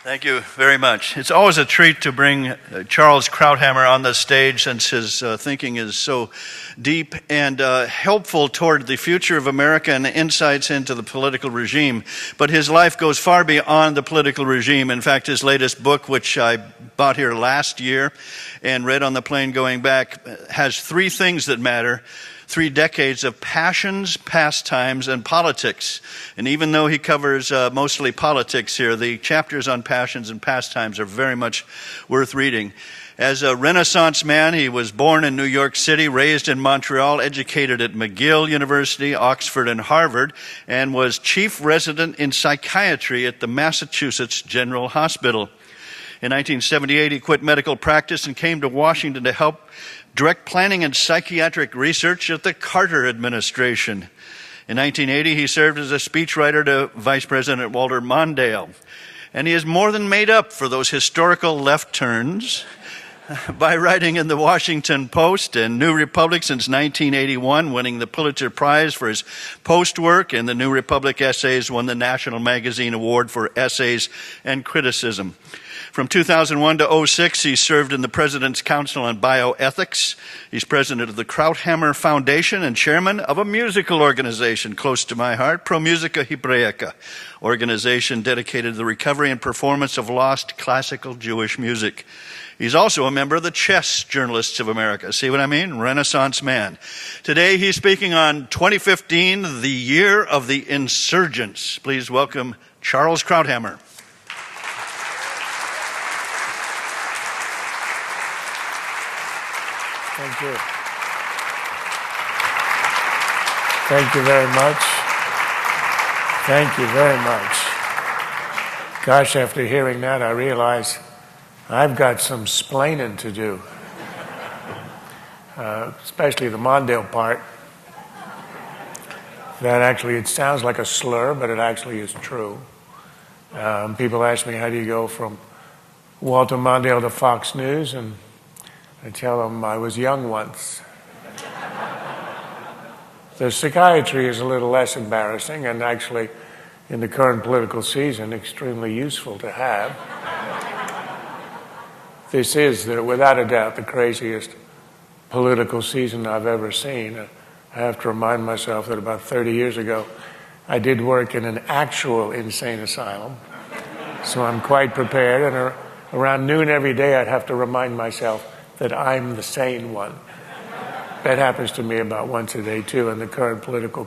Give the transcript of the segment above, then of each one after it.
Thank you very much. It's always a treat to bring Charles Krauthammer on the stage, since his thinking is so deep and helpful toward the future of America and insights into the political regime. But his life goes far beyond the political regime. In fact, his latest book, which I bought here last year and read on the plane going back, has three things that matter: 3 decades of passions, pastimes, and politics. And even though he covers mostly politics here, the chapters on passions and pastimes are very much worth reading. As a Renaissance man, he was born in New York City, raised in Montreal, educated at McGill University, Oxford, and Harvard, and was chief resident in psychiatry at the Massachusetts General Hospital. In 1978, he quit medical practice and came to Washington to help direct planning and psychiatric research at the Carter administration. In 1980, he served as a speechwriter to Vice President Walter Mondale. And he has more than made up for those historical left turns by writing in the Washington Post and New Republic since 1981, winning the Pulitzer Prize for his Post work, and the New Republic Essays won the National Magazine Award for Essays and Criticism. From 2001 to 2006, he served in the President's Council on Bioethics. He's president of the Krauthammer Foundation and chairman of a musical organization close to my heart, Pro Musica Hebraica, organization dedicated to the recovery and performance of lost classical Jewish music. He's also a member of the Chess Journalists of America. See what I mean? Renaissance man. Today, he's speaking on 2015, the year of the insurgents. Please welcome Charles Krauthammer. Thank you. Thank you very much. Thank you very much. Gosh, after hearing that, I realize I've got some splaining to do, especially the Mondale part. That actually, it sounds like a slur, but it actually is true. People ask me, how do you go from Walter Mondale to Fox News? And I tell them I was young once. The psychiatry is a little less embarrassing and actually, in the current political season, extremely useful to have. This is, without a doubt, the craziest political season I've ever seen. I have to remind myself that about 30 years ago, I did work in an actual insane asylum. So I'm quite prepared, and around noon every day I'd have to remind myself that I'm the sane one. That happens to me about once a day, too, in the current political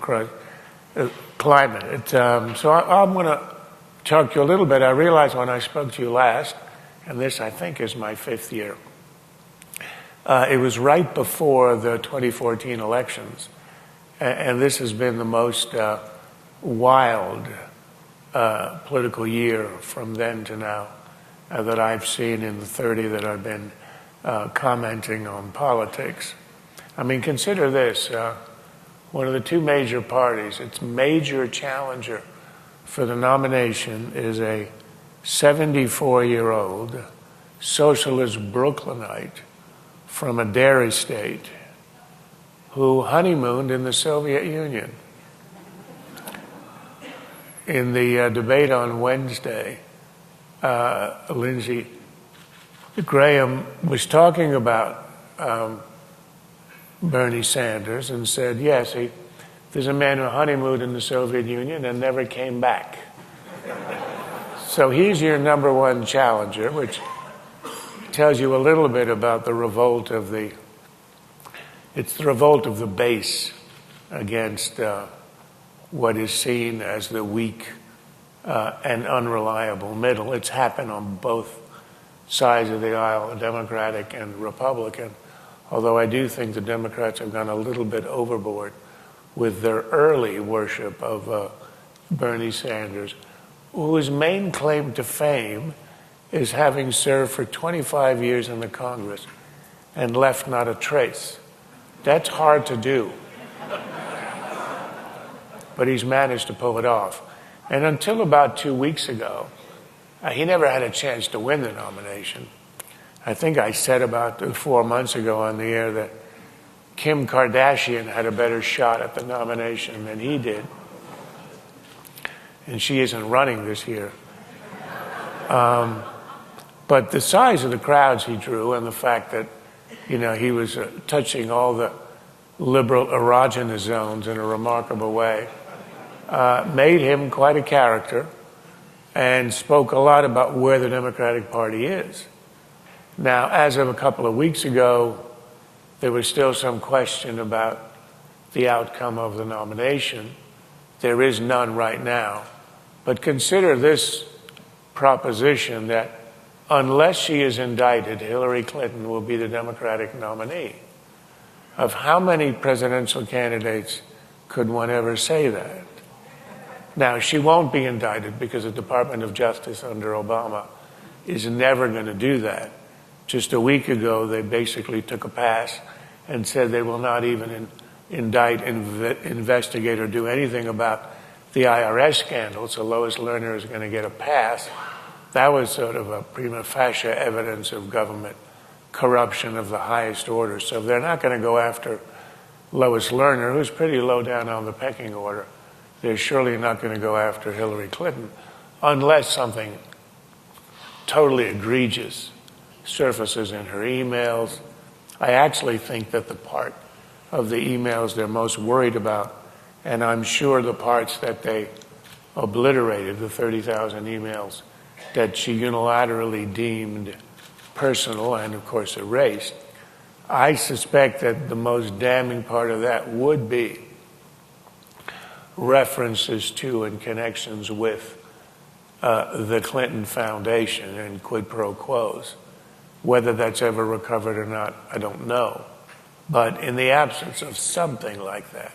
climate. So I'm going to talk to you a little bit. I realized when I spoke to you last, and this, I think, is my 5th year, it was right before the 2014 elections, and this has been the most wild political year from then to now that I've seen in the 30 that I've been commenting on politics. I mean, consider this. One of the two major parties, its major challenger for the nomination is a 74-year-old socialist Brooklynite from a dairy state who honeymooned in the Soviet Union. In the debate on Wednesday, Lindsey Graham was talking about Bernie Sanders and said, yes, there's a man who honeymooned in the Soviet Union and never came back. So he's your number one challenger, which tells you a little bit about the revolt of the base against what is seen as the weak and unreliable middle. It's happened on both sides of the aisle, Democratic and Republican, although I do think the Democrats have gone a little bit overboard with their early worship of Bernie Sanders, whose main claim to fame is having served for 25 years in the Congress and left not a trace. That's hard to do. But he's managed to pull it off. And until about 2 weeks ago, he never had a chance to win the nomination. I think I said about 4 months ago on the air that Kim Kardashian had a better shot at the nomination than he did. And she isn't running this year. But the size of the crowds he drew and the fact that, he was touching all the liberal erogenous zones in a remarkable way made him quite a character and spoke a lot about where the Democratic Party is. Now, as of a couple of weeks ago, there was still some question about the outcome of the nomination. There is none right now. But consider this proposition that unless she is indicted, Hillary Clinton will be the Democratic nominee. Of how many presidential candidates could one ever say that? Now, she won't be indicted because the Department of Justice under Obama is never going to do that. Just a week ago, they basically took a pass and said they will not even indict, investigate, or do anything about the IRS scandal, so Lois Lerner is going to get a pass. That was sort of a prima facie evidence of government corruption of the highest order. So if they're not going to go after Lois Lerner, who's pretty low down on the pecking order, they're surely not going to go after Hillary Clinton unless something totally egregious surfaces in her emails. I actually think that the part of the emails they're most worried about, and I'm sure the parts that they obliterated, the 30,000 emails that she unilaterally deemed personal and, of course, erased, I suspect that the most damning part of that would be references to and connections with the Clinton Foundation and quid pro quos. Whether that's ever recovered or not, I don't know. But in the absence of something like that,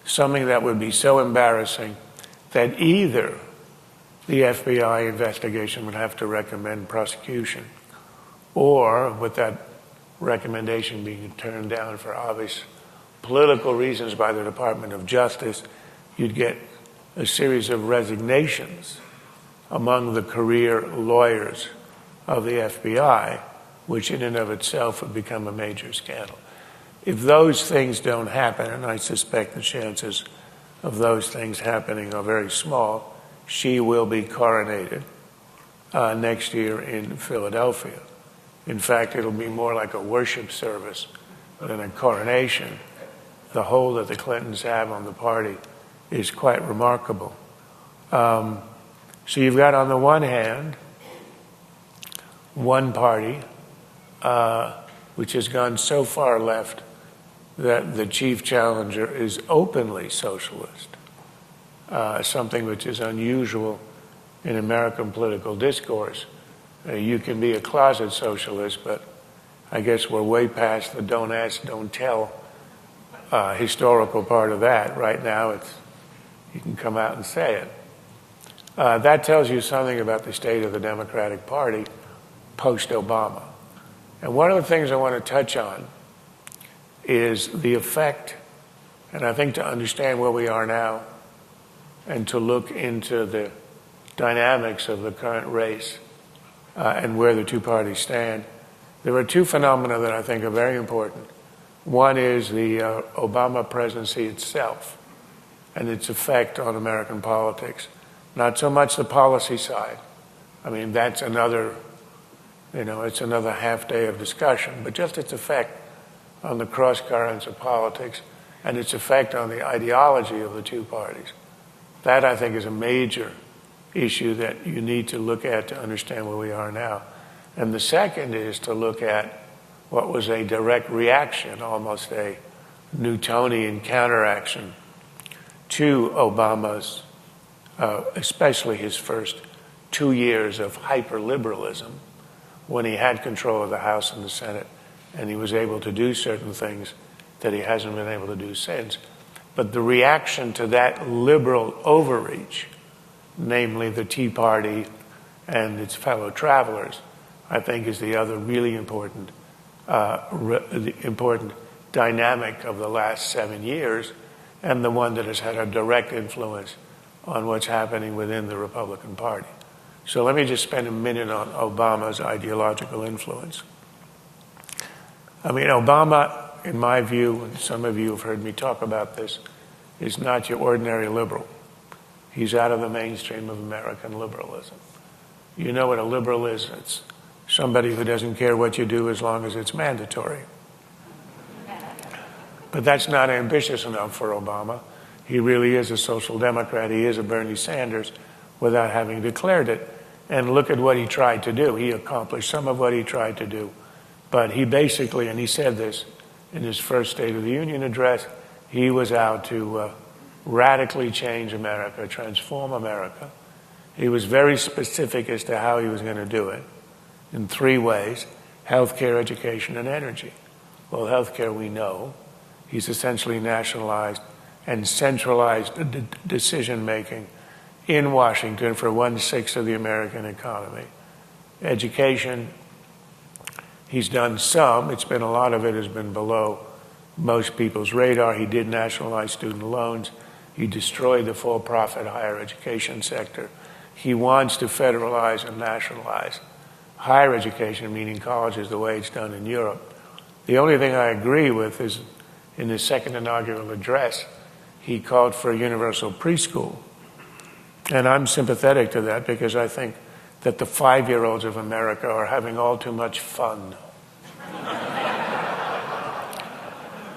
something that would be so embarrassing that either the FBI investigation would have to recommend prosecution, or with that recommendation being turned down for obvious political reasons by the Department of Justice, you'd get a series of resignations among the career lawyers of the FBI, which in and of itself would become a major scandal. If those things don't happen, and I suspect the chances of those things happening are very small, she will be coronated next year in Philadelphia. In fact, it'll be more like a worship service than a coronation. The hold that the Clintons have on the party is quite remarkable. So you've got, on the one hand, one party which has gone so far left that the chief challenger is openly socialist, something which is unusual in American political discourse. You can be a closet socialist, but I guess we're way past the don't ask, don't tell historical part of that. Right now, you can come out and say it. That tells you something about the state of the Democratic Party post-Obama. And one of the things I want to touch on is the effect, and I think to understand where we are now and to look into the dynamics of the current race and where the two parties stand, there are two phenomena that I think are very important. One is the Obama presidency itself and its effect on American politics. Not so much the policy side. I mean, that's another, it's another half day of discussion, but just its effect on the cross currents of politics and its effect on the ideology of the two parties. That, I think, is a major issue that you need to look at to understand where we are now. And the second is to look at what was a direct reaction, almost a Newtonian counteraction to Obama's, especially his first 2 years of hyper-liberalism, when he had control of the House and the Senate, and he was able to do certain things that he hasn't been able to do since. But the reaction to that liberal overreach, namely the Tea Party and its fellow travelers, I think is the other really important dynamic of the last 7 years, and the one that has had a direct influence on what's happening within the Republican Party. So let me just spend a minute on Obama's ideological influence. I mean, Obama, in my view, and some of you have heard me talk about this, is not your ordinary liberal. He's out of the mainstream of American liberalism. You know what a liberal is. It's somebody who doesn't care what you do as long as it's mandatory. But that's not ambitious enough for Obama. He really is a social democrat. He is a Bernie Sanders without having declared it. And look at what he tried to do. He accomplished some of what he tried to do. But he basically, and he said this in his first State of the Union address, he was out to radically change America, transform America. He was very specific as to how he was going to do it in 3 ways: healthcare, education, and energy. Well, healthcare we know. He's essentially nationalized and centralized decision-making in Washington for 1/6 of the American economy. Education, he's done some. It's been a lot of it has been below most people's radar. He did nationalize student loans. He destroyed the for-profit higher education sector. He wants to federalize and nationalize higher education, meaning colleges, the way it's done in Europe. The only thing I agree with is in his second inaugural address, he called for a universal preschool. And I'm sympathetic to that because I think that the 5-year-olds of America are having all too much fun.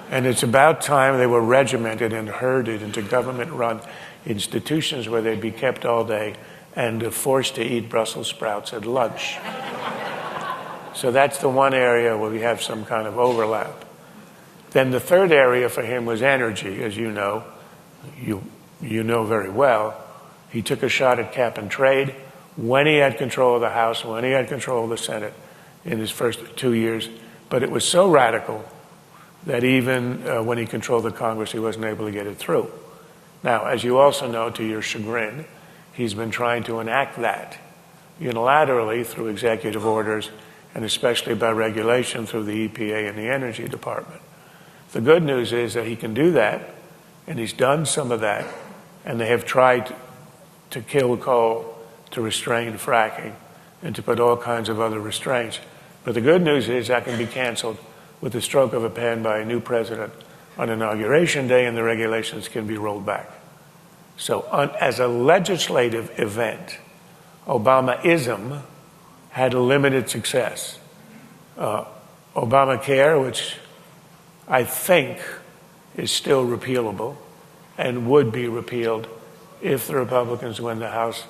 And it's about time they were regimented and herded into government-run institutions where they'd be kept all day and forced to eat Brussels sprouts at lunch. So that's the one area where we have some kind of overlap. Then the third area for him was energy, as you know. You know very well. He took a shot at cap and trade when he had control of the House, when he had control of the Senate in his first 2 years. But it was so radical that even when he controlled the Congress, he wasn't able to get it through. Now, as you also know, to your chagrin, he's been trying to enact that unilaterally through executive orders and especially by regulation through the EPA and the Energy Department. The good news is that he can do that, and he's done some of that, and they have tried to kill coal, to restrain fracking, and to put all kinds of other restraints. But the good news is that can be canceled with the stroke of a pen by a new president on Inauguration Day, and the regulations can be rolled back. So as a legislative event, Obamaism had a limited success. Obamacare, which I think is still repealable and would be repealed if the Republicans win the House,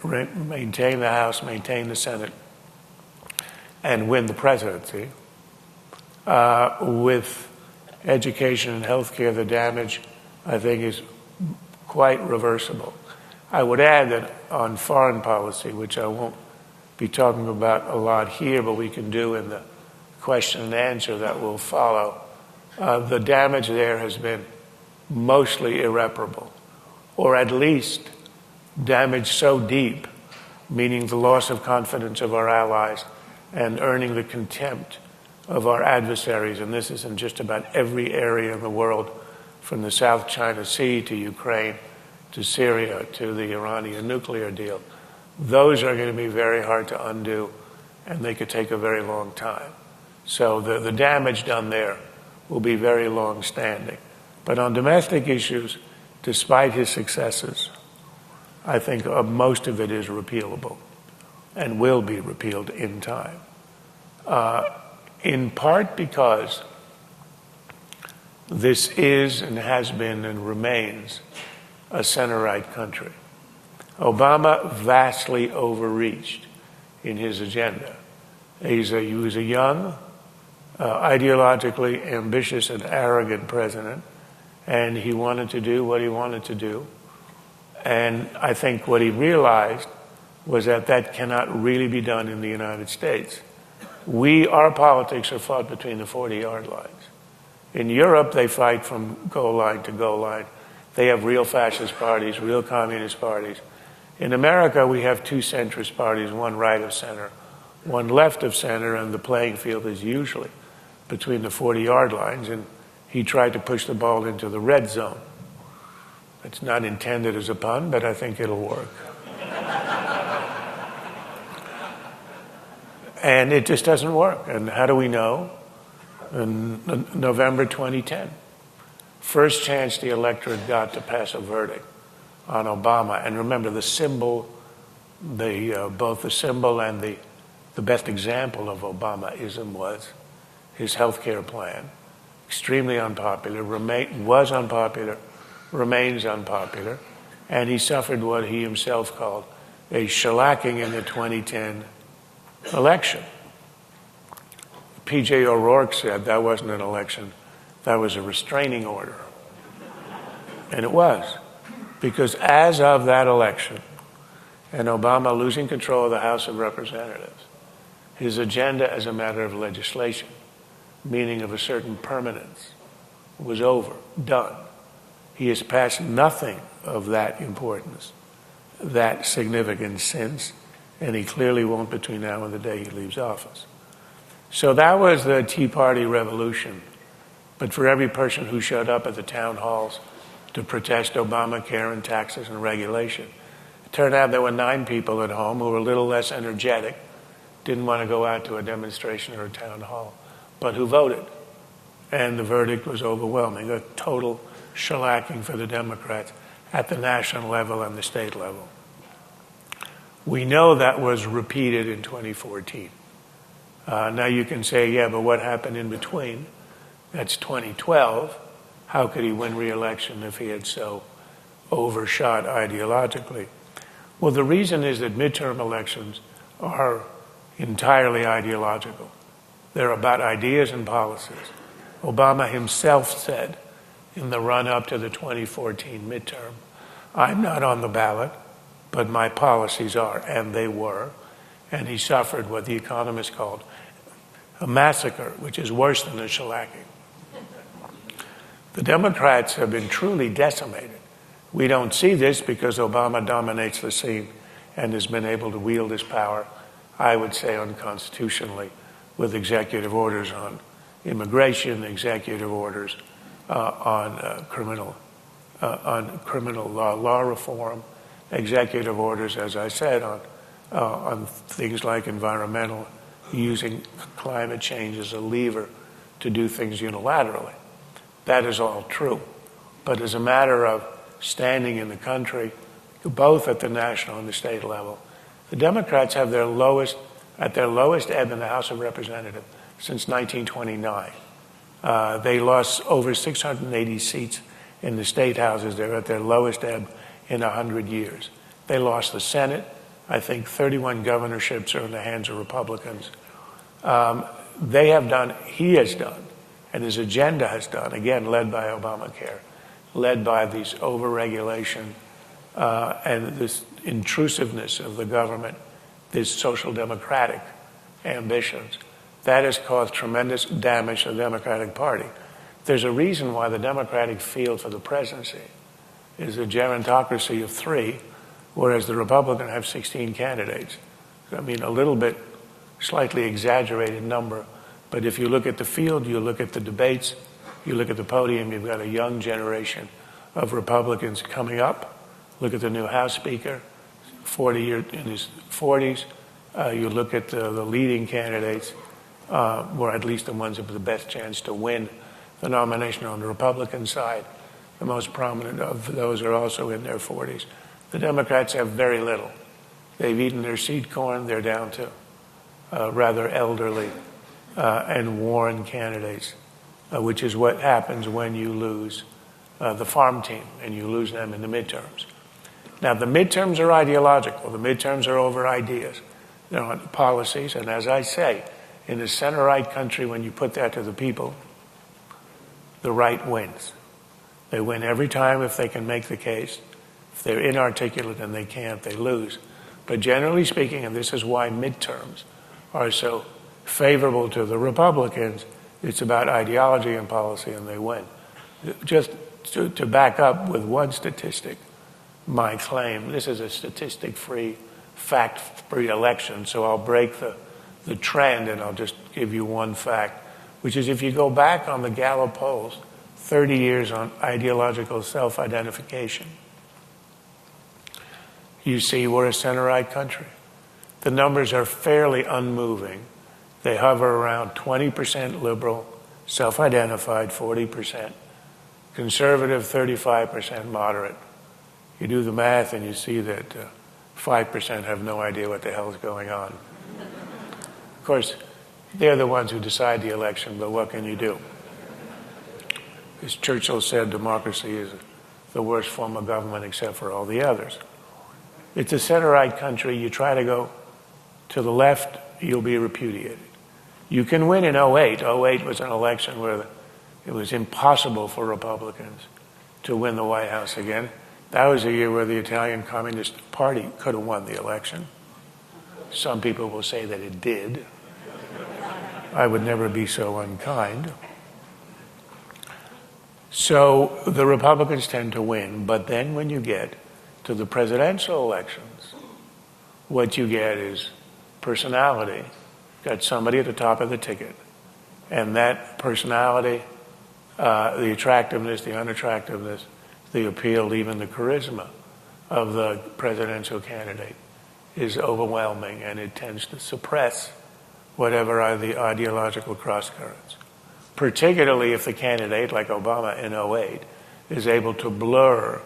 maintain the House, maintain the Senate, and win the presidency. With education and healthcare, the damage, I think, is quite reversible. I would add that on foreign policy, which I won't be talking about a lot here, but we can do in the question and answer that will follow, the damage there has been mostly irreparable, or at least damage so deep, meaning the loss of confidence of our allies and earning the contempt of our adversaries. And this is in just about every area in the world, from the South China Sea to Ukraine to Syria to the Iranian nuclear deal. Those are going to be very hard to undo, and they could take a very long time. So the damage done there will be very long-standing. But on domestic issues, despite his successes, I think most of it is repealable and will be repealed in time. In part because this is and has been and remains a center-right country. Obama vastly overreached in his agenda. He was a young, ideologically ambitious and arrogant president, and he wanted to do what he wanted to do. And I think what he realized was that that cannot really be done in the United States. Our politics are fought between the 40-yard lines. In Europe, they fight from goal line to goal line. They have real fascist parties, real communist parties. In America, we have two centrist parties, one right of center, one left of center, and the playing field is usually between the 40-yard lines, and he tried to push the ball into the red zone. It's not intended as a pun, but I think it'll work. And it just doesn't work. And how do we know? In November 2010, first chance the electorate got to pass a verdict on Obama. And remember, the symbol both the symbol and the best example of Obamaism was his health care plan. Extremely unpopular, was unpopular, remains unpopular, and he suffered what he himself called a shellacking in the 2010 election. P.J. O'Rourke said that wasn't an election, that was a restraining order. And it was, because as of that election, and Obama losing control of the House of Representatives, his agenda as a matter of legislation, meaning of a certain permanence, was over, done. He has passed nothing of that importance, that significance since, and he clearly won't between now and the day he leaves office. So that was the Tea Party revolution. But for every person who showed up at the town halls to protest Obamacare and taxes and regulation, it turned out there were 9 people at home who were a little less energetic, didn't want to go out to a demonstration or a town hall, but who voted. And the verdict was overwhelming, a total shellacking for the Democrats at the national level and the state level. We know that was repeated in 2014. Now you can say, yeah, but what happened in between? That's 2012. How could he win re-election if he had so overshot ideologically? Well, the reason is that midterm elections are entirely ideological. They're about ideas and policies. Obama himself said in the run-up to the 2014 midterm, I'm not on the ballot, but my policies are, and they were. And he suffered what the economists called a massacre, which is worse than a shellacking. The Democrats have been truly decimated. We don't see this because Obama dominates the scene and has been able to wield his power, I would say unconstitutionally, with executive orders on immigration, executive orders on criminal law reform, executive orders, as I said, on things like environmental, using climate change as a lever to do things unilaterally. That is all true. But as a matter of standing in the country, both at the national and the state level, the Democrats have at their lowest ebb in the House of Representatives since 1929. They lost over 680 seats in the state houses. They're at their lowest ebb in 100 years. They lost the Senate. I think 31 governorships are in the hands of Republicans. He has done, and his agenda has done, again, led by Obamacare, led by these overregulation and this intrusiveness of the government, these social democratic ambitions. That has caused tremendous damage to the Democratic Party. There's a reason why the Democratic field for the presidency is a gerontocracy of 3, whereas the Republican have 16 candidates. I mean, a little bit slightly exaggerated number, but if you look at the field, you look at the debates, you look at the podium, you've got a young generation of Republicans coming up. Look at the new House Speaker, in his 40s. You look at the leading candidates, or at least the ones that have the best chance to win the nomination on the Republican side. The most prominent of those are also in their 40s. The Democrats have very little. They've eaten their seed corn. They're down to rather elderly and worn candidates, which is what happens when you lose the farm team and you lose them in the midterms. Now, the midterms are ideological. The midterms are over ideas. They're on policies. And as I say, in a center-right country, when you put that to the people, the right wins. They win every time if they can make the case. If they're inarticulate and they can't, they lose. But generally speaking, and this is why midterms are so favorable to the Republicans, it's about ideology and policy, and they win. Just to back up with one statistic, my claim, this is a statistic-free, fact-free election, so I'll break the trend and I'll just give you one fact, which is if you go back on the Gallup polls, 30 years on ideological self-identification, you see we're a center-right country. The numbers are fairly unmoving. They hover around 20% liberal, self-identified 40%, conservative 35% moderate. You do the math and you see that 5% have no idea what the hell is going on. Of course, they're the ones who decide the election, but what can you do? As Churchill said, democracy is the worst form of government except for all the others. It's a center-right country. You try to go to the left, you'll be repudiated. You can win in 2008. 2008 was an election where it was impossible for Republicans to win the White House again. That was a year where the Italian Communist Party could have won the election. Some people will say that it did. I would never be so unkind. So the Republicans tend to win, but then when you get to the presidential elections, what you get is personality. Got somebody at the top of the ticket, and that personality, the attractiveness, the unattractiveness, the appeal, even the charisma of the presidential candidate is overwhelming, and it tends to suppress whatever are the ideological crosscurrents, particularly if the candidate, like Obama in 2008, is able to blur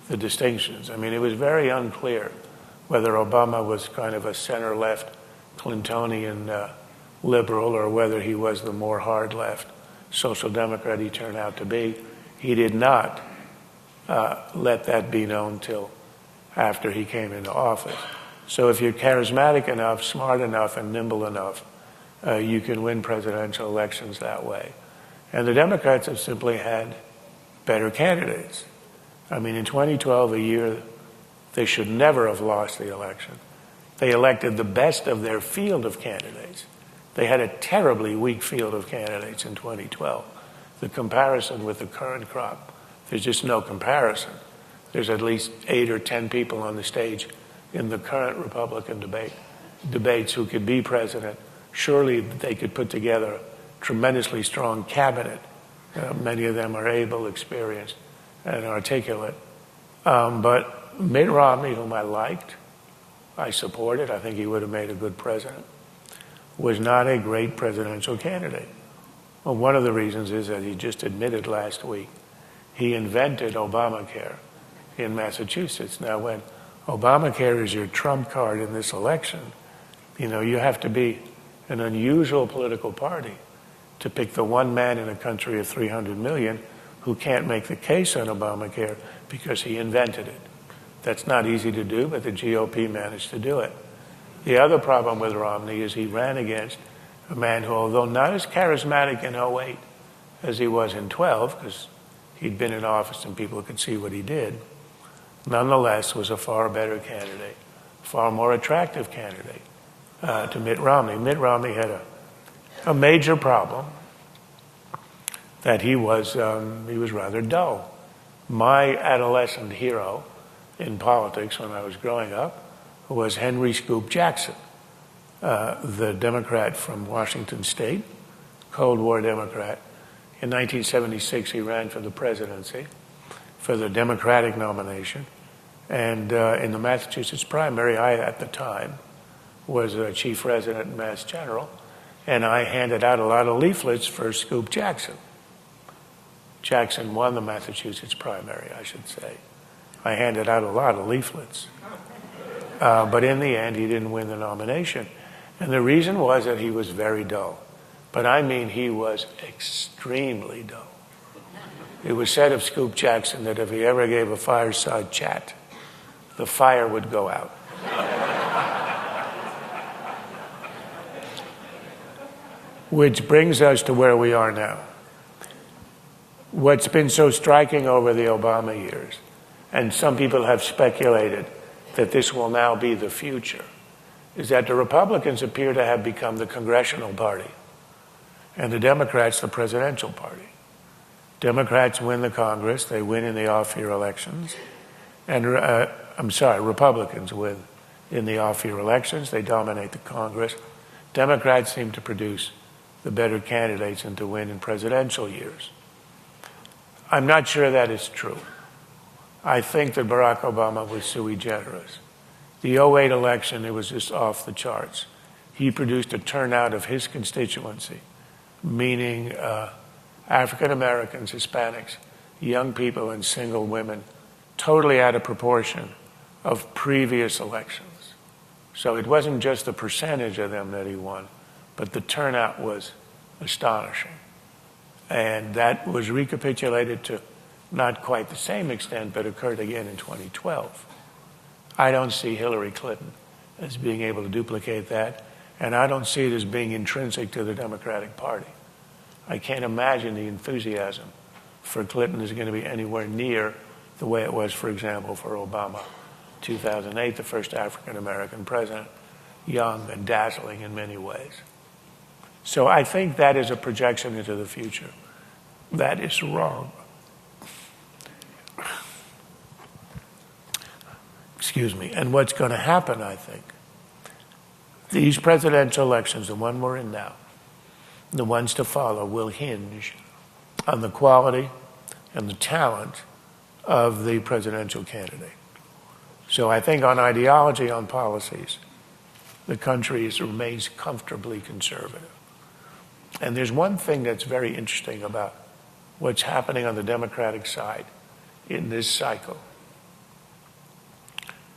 the distinctions. I mean, it was very unclear whether Obama was kind of a center-left Clintonian liberal or whether he was the more hard-left social democrat he turned out to be. He did not let that be known till after he came into office. So if you're charismatic enough, smart enough, and nimble enough, you can win presidential elections that way. And the Democrats have simply had better candidates. I mean, in 2012, a year they should never have lost the election, they elected the best of their field of candidates. They had a terribly weak field of candidates in 2012. The comparison with the current crop, there's just no comparison. There's at least 8 or 10 people on the stage in the current Republican debates who could be president. Surely they could put together a tremendously strong cabinet. Many of them are able, experienced, and articulate. But Mitt Romney, whom I liked, I supported, I think he would have made a good president, was not a great presidential candidate. Well, one of the reasons is that he just admitted last week he invented Obamacare in Massachusetts. Now, when Obamacare is your trump card in this election, you know, you have to be an unusual political party to pick the one man in a country of 300 million who can't make the case on Obamacare because he invented it. That's not easy to do, but the GOP managed to do it. The other problem with Romney is he ran against a man who, although not as charismatic in 2008 as he was in 12, because he'd been in office and people could see what he did, nonetheless was a far better candidate, far more attractive candidate to Mitt Romney. Mitt Romney had a major problem that he was rather dull. My adolescent hero in politics when I was growing up was Henry Scoop Jackson, the Democrat from Washington State, Cold War Democrat. In 1976, he ran for the presidency, for the Democratic nomination. And in the Massachusetts primary, I, at the time, was a chief resident in Mass General, and I handed out a lot of leaflets for Scoop Jackson. Jackson won the Massachusetts primary, I should say. I handed out a lot of leaflets. But in the end, he didn't win the nomination. And the reason was that he was very dull. But I mean, he was extremely dull. It was said of Scoop Jackson that if he ever gave a fireside chat, the fire would go out. Which brings us to where we are now. What's been so striking over the Obama years, and some people have speculated that this will now be the future, is that the Republicans appear to have become the congressional party and the Democrats the presidential party. Democrats win the Congress, they win in the off-year elections, and Republicans win in the off-year elections, they dominate the Congress. Democrats seem to produce the better candidates and to win in presidential years. I'm not sure that is true. I think that Barack Obama was sui generis. The 2008 election, it was just off the charts. He produced a turnout of his constituency, meaning African Americans, Hispanics, young people, and single women, totally out of proportion of previous elections. So it wasn't just the percentage of them that he won, but the turnout was astonishing. And that was recapitulated to not quite the same extent, but occurred again in 2012. I don't see Hillary Clinton as being able to duplicate that, and I don't see it as being intrinsic to the Democratic Party. I can't imagine the enthusiasm for Clinton is going to be anywhere near the way it was, for example, for Obama. 2008, the first African-American president, young and dazzling in many ways. So I think that is a projection into the future. That is wrong. Excuse me. And what's going to happen, I think, these presidential elections, the one we're in now, the ones to follow, will hinge on the quality and the talent of the presidential candidate. So I think on ideology, on policies, the country remains comfortably conservative. And there's one thing that's very interesting about what's happening on the Democratic side in this cycle.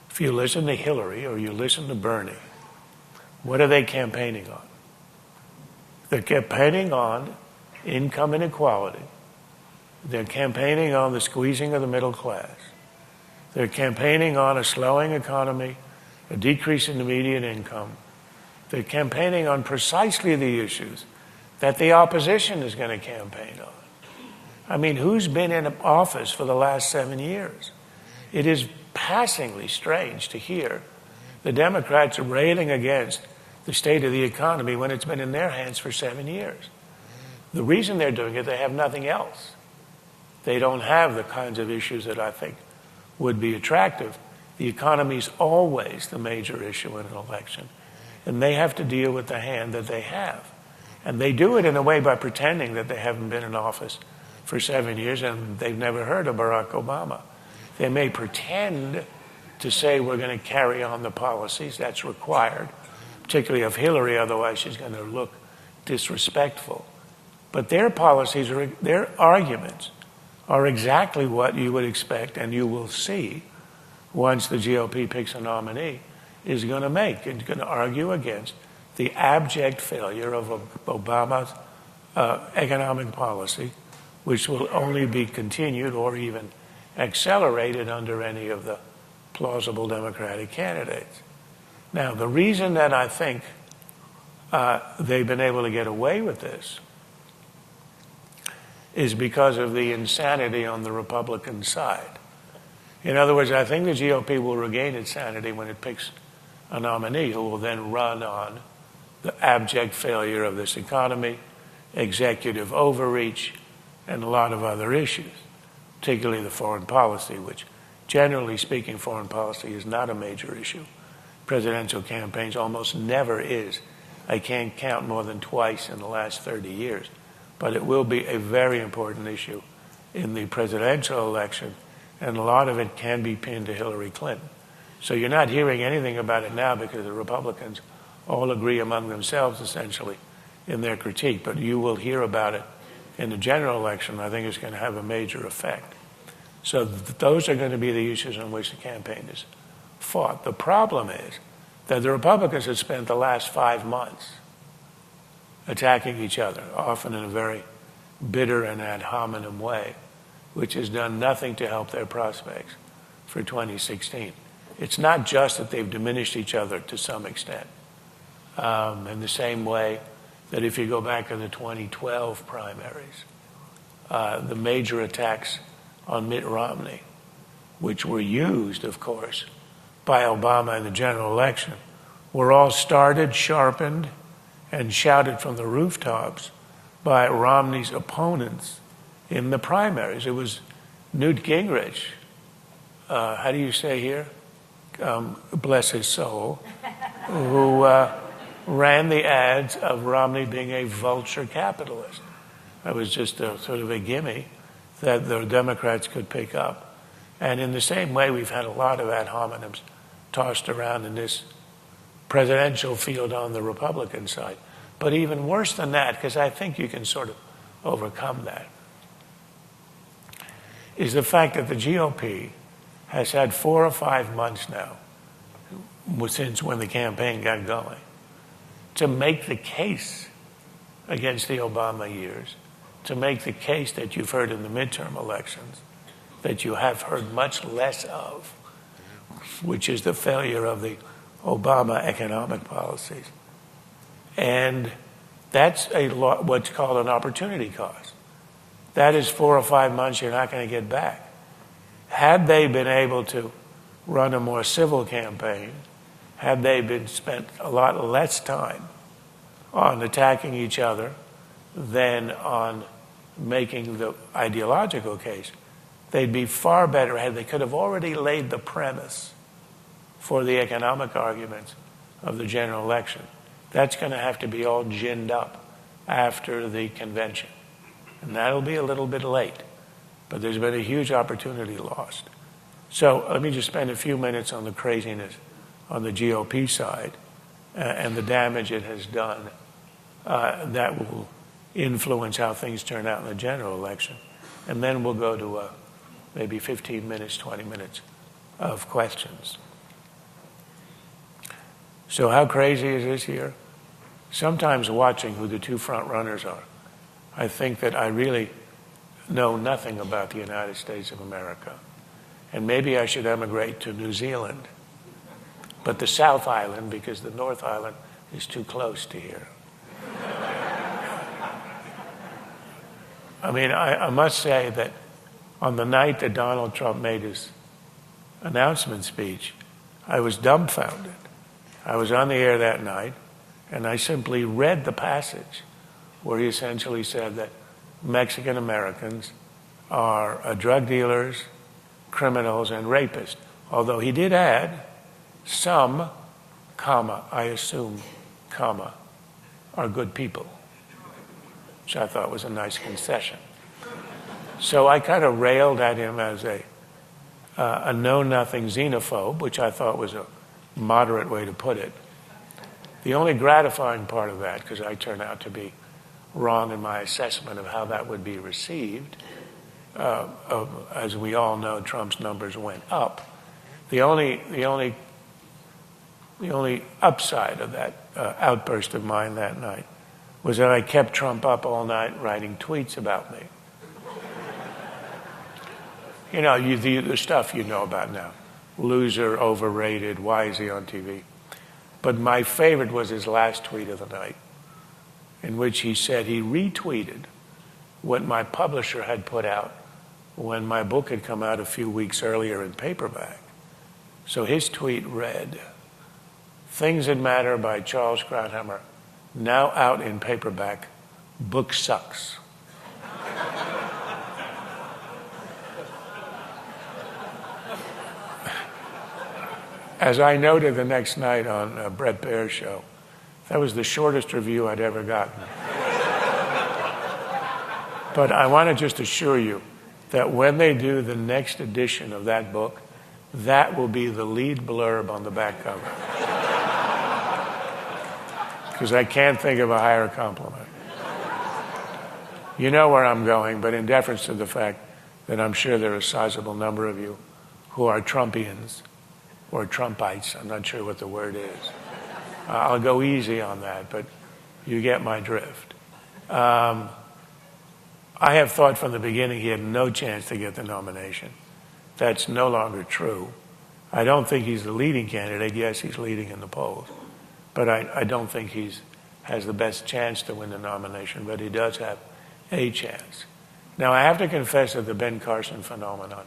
If you listen to Hillary or you listen to Bernie, what are they campaigning on? They're campaigning on income inequality. They're campaigning on the squeezing of the middle class. They're campaigning on a slowing economy, a decrease in the median income. They're campaigning on precisely the issues that the opposition is going to campaign on. I mean, who's been in office for the last 7 years? It is passingly strange to hear the Democrats railing against the state of the economy when it's been in their hands for 7 years. The reason they're doing it, they have nothing else. They don't have the kinds of issues that I think would be attractive. The economy is always the major issue in an election, and they have to deal with the hand that they have. And they do it in a way by pretending that they haven't been in office for 7 years and they've never heard of Barack Obama. They may pretend to say we're going to carry on the policies. That's required, particularly of Hillary, otherwise she's going to look disrespectful. But their policies, their arguments are exactly what you would expect and you will see once the GOP picks a nominee is going to make. It's going to argue against the abject failure of Obama's economic policy, which will only be continued or even accelerated under any of the plausible Democratic candidates. Now, the reason that I think they've been able to get away with this is because of the insanity on the Republican side. In other words, I think the GOP will regain its sanity when it picks a nominee who will then run on the abject failure of this economy, executive overreach, and a lot of other issues, particularly the foreign policy, which, generally speaking, foreign policy is not a major issue. Presidential campaigns almost never is. I can't count more than twice in the last 30 years. But it will be a very important issue in the presidential election, and a lot of it can be pinned to Hillary Clinton. So you're not hearing anything about it now because the Republicans all agree among themselves, essentially, in their critique. But you will hear about it in the general election. I think it's going to have a major effect. So those are going to be the issues on which the campaign is fought. The problem is that the Republicans have spent the last 5 months attacking each other, often in a very bitter and ad hominem way, which has done nothing to help their prospects for 2016. It's not just that they've diminished each other to some extent. In the same way that if you go back to the 2012 primaries, the major attacks on Mitt Romney, which were used, of course, by Obama in the general election, were all started, sharpened, and shouted from the rooftops by Romney's opponents in the primaries. It was Newt Gingrich, how do you say here? Bless his soul, who ran the ads of Romney being a vulture capitalist. That was just a sort of a gimme that the Democrats could pick up. And in the same way, we've had a lot of ad hominems tossed around in this presidential field on the Republican side. But even worse than that, because I think you can sort of overcome that, is the fact that the GOP has had 4 or 5 months now, since when the campaign got going, to make the case against the Obama years, to make the case that you've heard in the midterm elections, that you have heard much less of, which is the failure of the Obama economic policies. And that's what's called an opportunity cost. That is 4 or 5 months you're not going to get back. Had they been able to run a more civil campaign, had they been spent a lot less time on attacking each other than on making the ideological case, they'd be far better had they could have already laid the premise for the economic arguments of the general election. That's going to have to be all ginned up after the convention. And that'll be a little bit late. But there's been a huge opportunity lost. So let me just spend a few minutes on the craziness on the GOP side and the damage it has done that will influence how things turn out in the general election. And then we'll go to maybe 15 minutes, 20 minutes of questions. So how crazy is this here? Sometimes watching who the two front runners are, I think that I really know nothing about the United States of America. And maybe I should emigrate to New Zealand, but the South Island, because the North Island is too close to here. I mean, I must say that on the night that Donald Trump made his announcement speech, I was dumbfounded. I was on the air that night, and I simply read the passage where he essentially said that Mexican Americans are drug dealers, criminals, and rapists. Although he did add, some, comma, I assume, comma, are good people, which I thought was a nice concession. So I kind of railed at him as a know-nothing xenophobe, which I thought was a moderate way to put it. The only gratifying part of that, because I turned out to be wrong in my assessment of how that would be received, as we all know, Trump's numbers went up. The only upside of that outburst of mine that night was that I kept Trump up all night writing tweets about me. You know, the stuff you know about now. Loser, overrated, why is he on TV? But my favorite was his last tweet of the night, in which he said he retweeted what my publisher had put out when my book had come out a few weeks earlier in paperback. So his tweet read, "Things That Matter" by Charles Krauthammer, now out in paperback. Book sucks. As I noted the next night on Bret Baier's show, that was the shortest review I'd ever gotten. But I want to just assure you that when they do the next edition of that book, that will be the lead blurb on the back cover. Because I can't think of a higher compliment. You know where I'm going, but in deference to the fact that I'm sure there are a sizable number of you who are Trumpians, or Trumpites, I'm not sure what the word is. I'll go easy on that, but you get my drift. I have thought from the beginning he had no chance to get the nomination. That's no longer true. I don't think he's the leading candidate. Yes, he's leading in the polls. But I don't think he has the best chance to win the nomination, but he does have a chance. Now, I have to confess that the Ben Carson phenomenon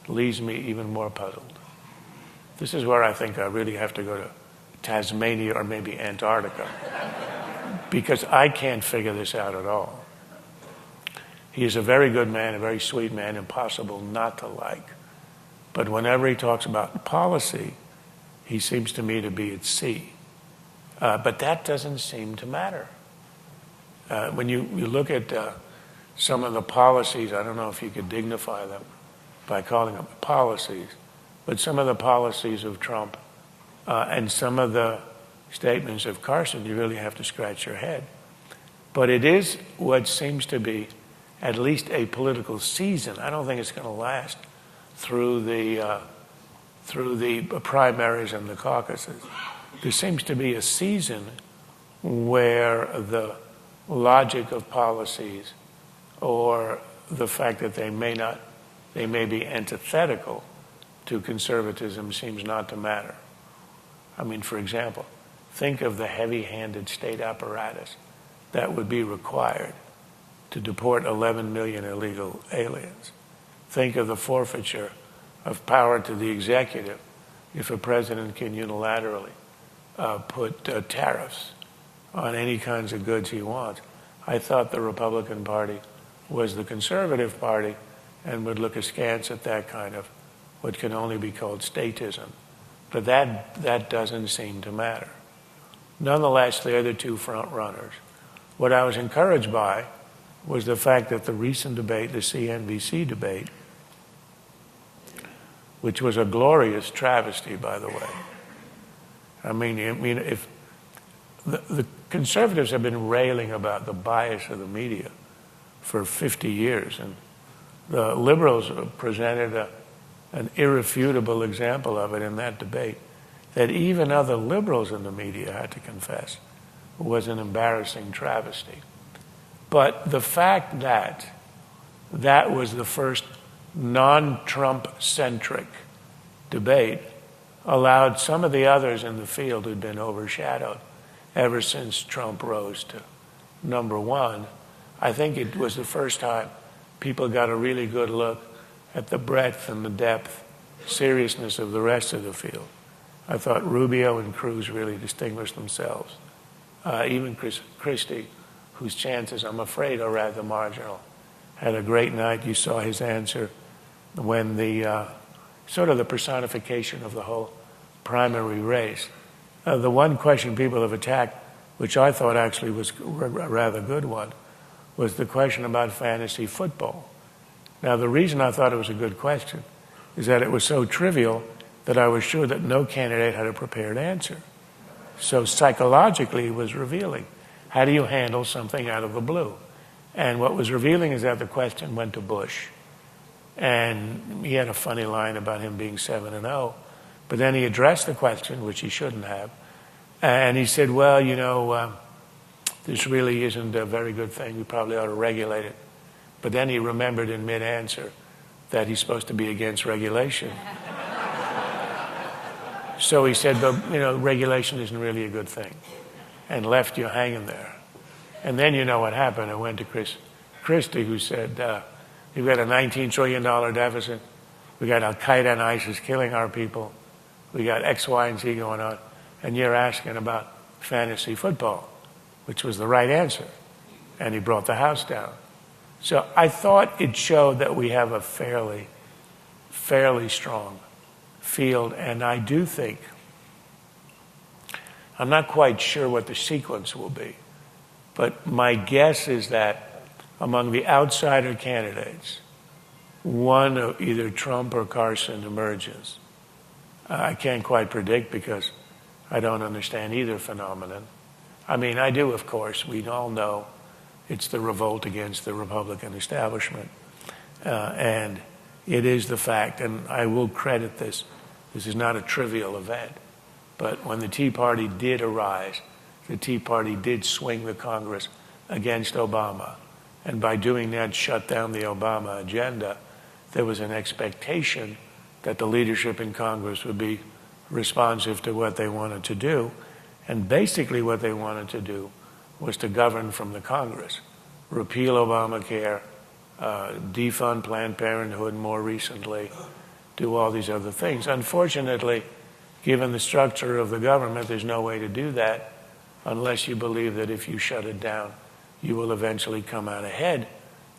leaves me even more puzzled. This is where I think I really have to go to Tasmania or maybe Antarctica, because I can't figure this out at all. He is a very good man, a very sweet man, impossible not to like. But whenever he talks about policy, he seems to me to be at sea. But that doesn't seem to matter. When you look at some of the policies, I don't know if you could dignify them by calling them policies, but some of the policies of Trump and some of the statements of Carson, you really have to scratch your head. But it is what seems to be at least a political season. I don't think it's going to last through the through the primaries and the caucuses, there seems to be a season where the logic of policies or the fact that they may be antithetical to conservatism seems not to matter. I mean, for example, think of the heavy-handed state apparatus that would be required to deport 11 million illegal aliens. Think of the forfeiture of power to the executive if a president can unilaterally put tariffs on any kinds of goods he wants. I thought the Republican Party was the conservative party and would look askance at that kind of what can only be called statism. But that doesn't seem to matter. Nonetheless, they're the two front runners. What I was encouraged by was the fact that the recent debate, the CNBC debate, which was a glorious travesty, by the way. I mean, if the conservatives have been railing about the bias of the media for 50 years, and the liberals presented an irrefutable example of it in that debate, that even other liberals in the media had to confess was an embarrassing travesty. But the fact that that was the first non-Trump-centric debate allowed some of the others in the field who'd been overshadowed ever since Trump rose to number one. I think it was the first time people got a really good look at the breadth and the depth, seriousness of the rest of the field. I thought Rubio and Cruz really distinguished themselves. Even Christie, whose chances, I'm afraid, are rather marginal, had a great night. You saw his answer when the sort of the personification of the whole primary race. The one question people have attacked, which I thought actually was a rather good one, was the question about fantasy football. Now, the reason I thought it was a good question is that it was so trivial that I was sure that no candidate had a prepared answer. So psychologically, it was revealing. How do you handle something out of the blue? And what was revealing is that the question went to Bush. And he had a funny line about him being 7-0. But then he addressed the question, which he shouldn't have. And he said, well, you know, this really isn't a very good thing. We probably ought to regulate it. But then he remembered in mid-answer that he's supposed to be against regulation. So he said, but, you know, regulation isn't really a good thing, and left you hanging there. And then you know what happened. I went to Christie, who said, we've got a $19 trillion deficit. We got Al-Qaeda and ISIS killing our people. We got X, Y, and Z going on. And you're asking about fantasy football, which was the right answer. And he brought the house down. So I thought it showed that we have a fairly strong field. And I do think, I'm not quite sure what the sequence will be, but my guess is that among the outsider candidates, one of either Trump or Carson emerges. I can't quite predict because I don't understand either phenomenon. I mean, I do, of course. We all know it's the revolt against the Republican establishment. And it is the fact, and I will credit this, this is not a trivial event, but when the Tea Party did arise, the Tea Party did swing the Congress against Obama. And by doing that, shut down the Obama agenda. There was an expectation that the leadership in Congress would be responsive to what they wanted to do. And basically what they wanted to do was to govern from the Congress, repeal Obamacare, defund Planned Parenthood more recently, do all these other things. Unfortunately, given the structure of the government, there's no way to do that unless you believe that if you shut it down, you will eventually come out ahead.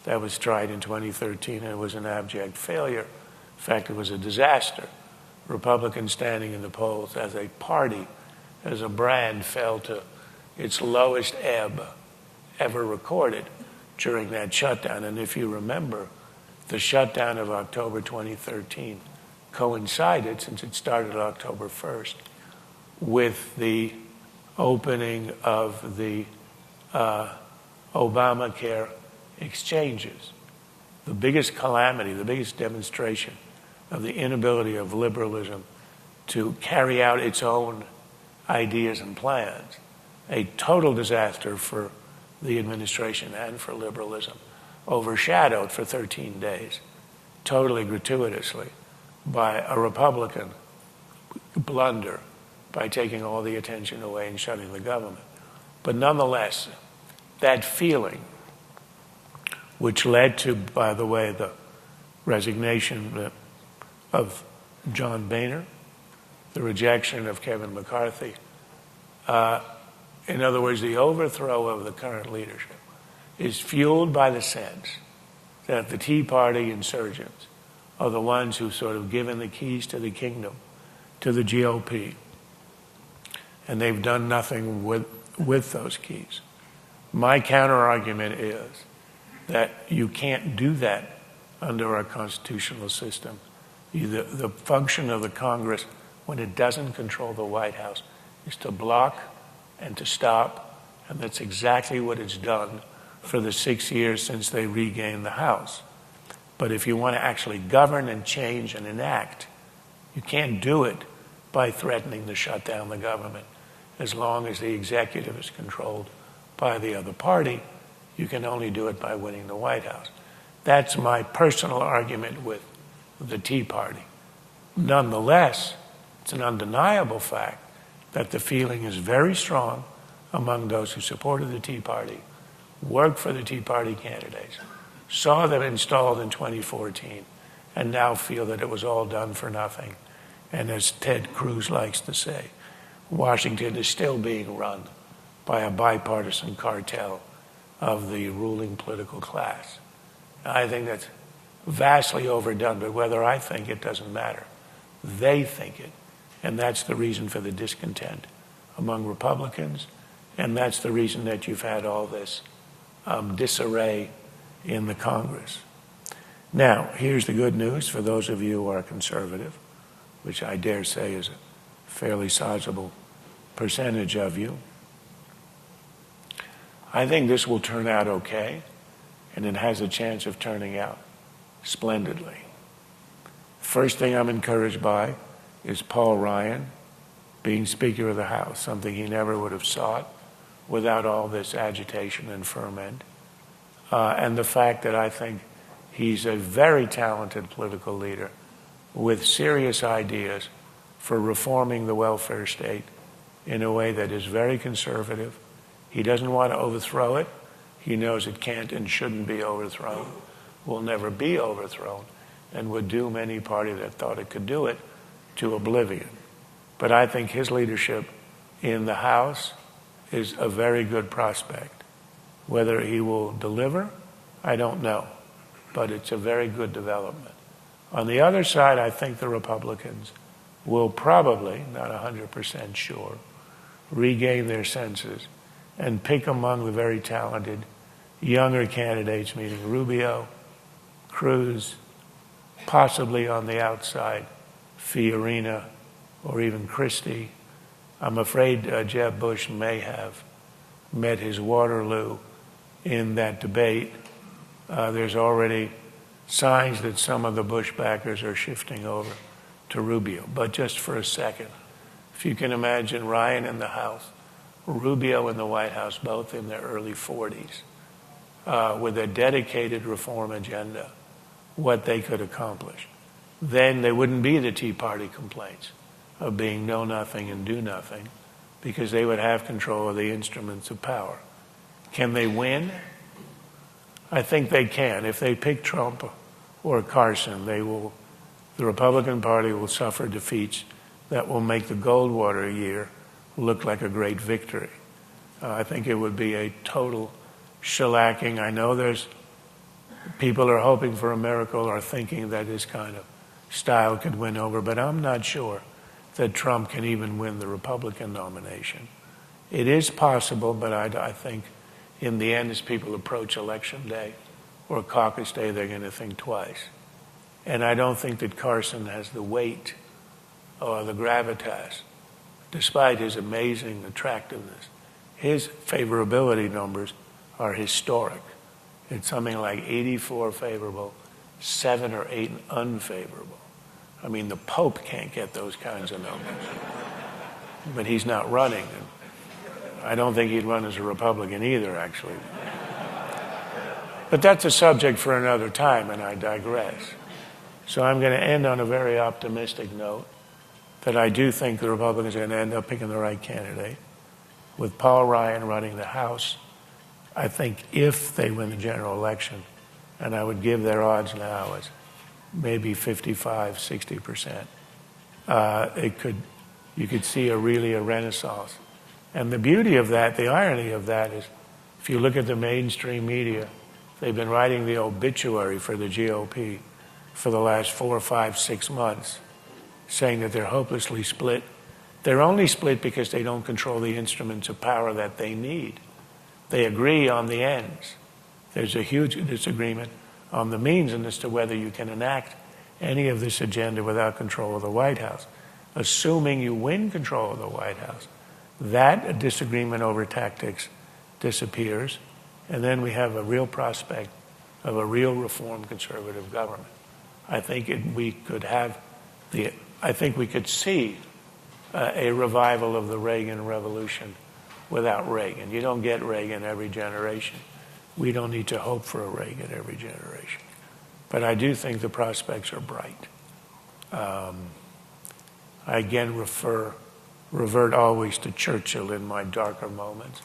That was tried in 2013, and it was an abject failure. In fact, it was a disaster. Republicans standing in the polls as a party, as a brand, fell to its lowest ebb ever recorded during that shutdown. And if you remember, the shutdown of October 2013 coincided, since it started October 1st, with the opening of the Obamacare exchanges. The biggest calamity, the biggest demonstration of the inability of liberalism to carry out its own ideas and plans. A total disaster for the administration and for liberalism, overshadowed for 13 days, totally gratuitously, by a Republican blunder by taking all the attention away and shutting the government. But nonetheless, that feeling, which led to, by the way, the resignation of John Boehner, the rejection of Kevin McCarthy, in other words, the overthrow of the current leadership, is fueled by the sense that the Tea Party insurgents are the ones who've sort of given the keys to the kingdom to the GOP. And they've done nothing with those keys. My counter-argument is that you can't do that under our constitutional system. The function of the Congress, when it doesn't control the White House, is to block and to stop, and that's exactly what it's done for the 6 years since they regained the House. But if you want to actually govern and change and enact, you can't do it by threatening to shut down the government. As long as the executive is controlled by the other party, you can only do it by winning the White House. That's my personal argument with the Tea Party. Nonetheless, it's an undeniable fact that the feeling is very strong among those who supported the Tea Party, worked for the Tea Party candidates, saw them installed in 2014, and now feel that it was all done for nothing. And as Ted Cruz likes to say, Washington is still being run by a bipartisan cartel of the ruling political class. I think that's vastly overdone, but whether I think it doesn't matter. They think it, and that's the reason for the discontent among Republicans, and that's the reason that you've had all this disarray in the Congress. Now, here's the good news for those of you who are conservative, which I dare say is a fairly sizable percentage of you. I think this will turn out okay, and it has a chance of turning out splendidly. First thing I'm encouraged by is Paul Ryan being Speaker of the House, something he never would have sought without all this agitation and ferment. And the fact that I think he's a very talented political leader with serious ideas for reforming the welfare state in a way that is very conservative. He doesn't want to overthrow it. He knows it can't and shouldn't be overthrown, will never be overthrown, and would doom any party that thought it could do it to oblivion. But I think his leadership in the House is a very good prospect. Whether he will deliver, I don't know, but it's a very good development. On the other side, I think the Republicans will probably, not 100% sure, regain their senses and pick among the very talented younger candidates, meaning Rubio, Cruz, possibly on the outside, Fiorina, or even Christie. I'm afraid Jeb Bush may have met his Waterloo in that debate. There's already signs that some of the Bush backers are shifting over to Rubio. But just for a second, if you can imagine Ryan in the House, Rubio in the White House, both in their early 40s, with a dedicated reform agenda, what they could accomplish. Then there wouldn't be the Tea Party complaints of being know nothing and do nothing, because they would have control of the instruments of power. Can they win? I think they can. If they pick Trump or Carson, the Republican Party will suffer defeats that will make the Goldwater year look like a great victory. I think it would be a total shellacking. I know there's people are hoping for a miracle or thinking that this kind of style could win over, but I'm not sure that Trump can even win the Republican nomination. It is possible, but I think in the end, as people approach Election Day or Caucus Day, they're going to think twice. And I don't think that Carson has the weight or the gravitas, despite his amazing attractiveness. His favorability numbers are historic. It's something like 84 favorable, 7 or 8 unfavorable. I mean, the Pope can't get those kinds of numbers. But he's not running. I don't think he'd run as a Republican either, actually. But that's a subject for another time, and I digress. So I'm going to end on a very optimistic note that I do think the Republicans are going to end up picking the right candidate. With Paul Ryan running the House, I think if they win the general election, and I would give their odds now as maybe 55, 60%, you could see really a renaissance. And the beauty of that, the irony of that is, if you look at the mainstream media, they've been writing the obituary for the GOP for the last 4, 5, 6 months, saying that they're hopelessly split. They're only split because they don't control the instruments of power that they need. They agree on the ends. There's a huge disagreement on the means and as to whether you can enact any of this agenda without control of the White House. Assuming you win control of the White House, that disagreement over tactics disappears, and then we have a real prospect of a real reform conservative government. I think we could see a revival of the Reagan revolution without Reagan. You don't get Reagan every generation. We don't need to hope for a Reagan every generation. But I do think the prospects are bright. I again revert always to Churchill in my darker moments.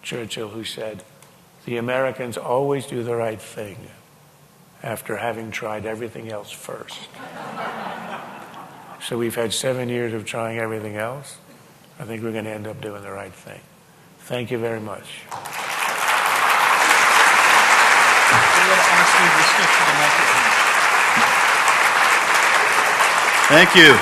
Churchill, who said, "The Americans always do the right thing after having tried everything else first." So we've had 7 years of trying everything else. I think we're going to end up doing the right thing. Thank you very much. Thank you.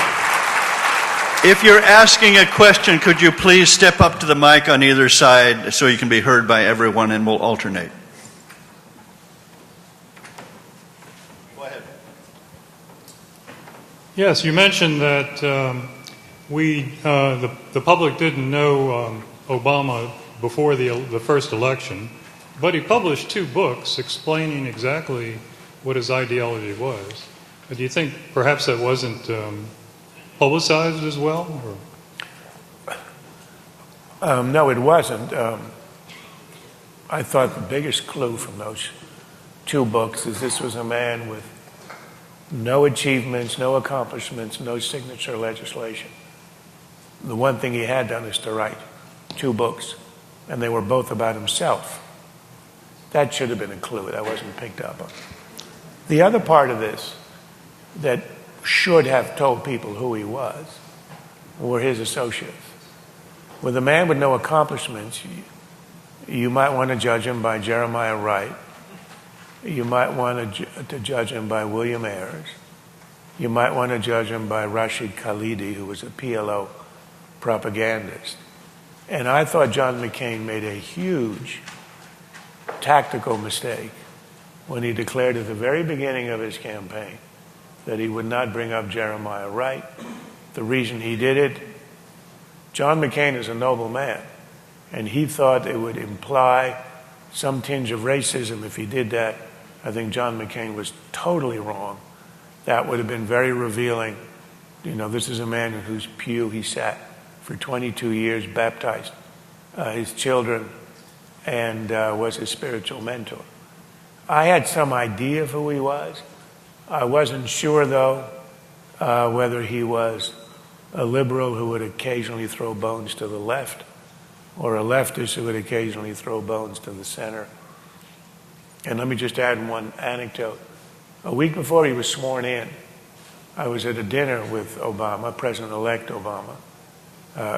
If you're asking a question, could you please step up to the mic on either side so you can be heard by everyone, and we'll alternate. Go ahead. Yes, you mentioned that the public didn't know Obama before the first election, but he published 2 books explaining exactly what his ideology was. Do you think perhaps that wasn't publicized as well? No, it wasn't. I thought the biggest clue from those 2 books is this was a man with no achievements, no accomplishments, no signature legislation. The one thing he had done is to write 2 books, and they were both about himself. That should have been a clue. That wasn't picked up on. The other part of this that should have told people who he was were his associates. With a man with no accomplishments, you might want to judge him by Jeremiah Wright. You might want to judge him by William Ayers. You might want to judge him by Rashid Khalidi, who was a PLO propagandist. And I thought John McCain made a huge tactical mistake when he declared at the very beginning of his campaign that he would not bring up Jeremiah Wright. The reason he did it, John McCain is a noble man, and he thought it would imply some tinge of racism if he did that. I think John McCain was totally wrong. That would have been very revealing. You know, this is a man in whose pew he sat for 22 years, baptized his children, and was his spiritual mentor. I had some idea of who he was. I wasn't sure, though, whether he was a liberal who would occasionally throw bones to the left or a leftist who would occasionally throw bones to the center. And let me just add one anecdote. A week before he was sworn in, I was at a dinner with Obama, President-elect Obama,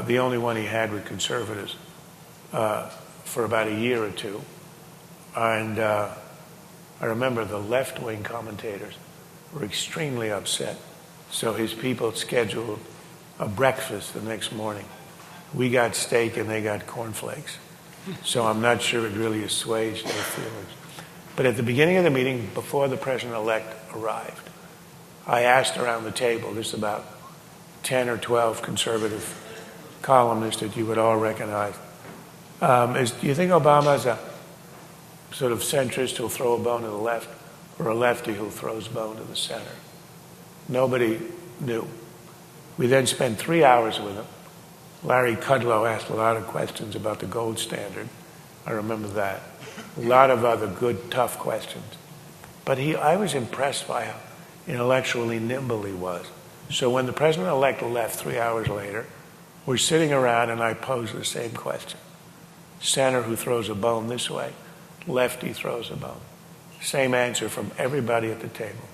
the only one he had with conservatives for about a year or two. And I remember the left-wing commentators were extremely upset. So his people scheduled a breakfast the next morning. We got steak and they got cornflakes. So I'm not sure it really assuaged their feelings. But at the beginning of the meeting, before the president-elect arrived, I asked around the table, just about 10 or 12 conservative columnists that you would all recognize, do you think Obama's a sort of centrist who'll throw a bone to the left, or a lefty who throws bone to the center? Nobody knew. We then spent 3 hours with him. Larry Kudlow asked a lot of questions about the gold standard. I remember that. A lot of other good, tough questions. But I was impressed by how intellectually nimble he was. So when the president-elect left 3 hours later, we're sitting around and I posed the same question. Center who throws a bone this way, lefty throws a bone. Same answer from everybody at the table.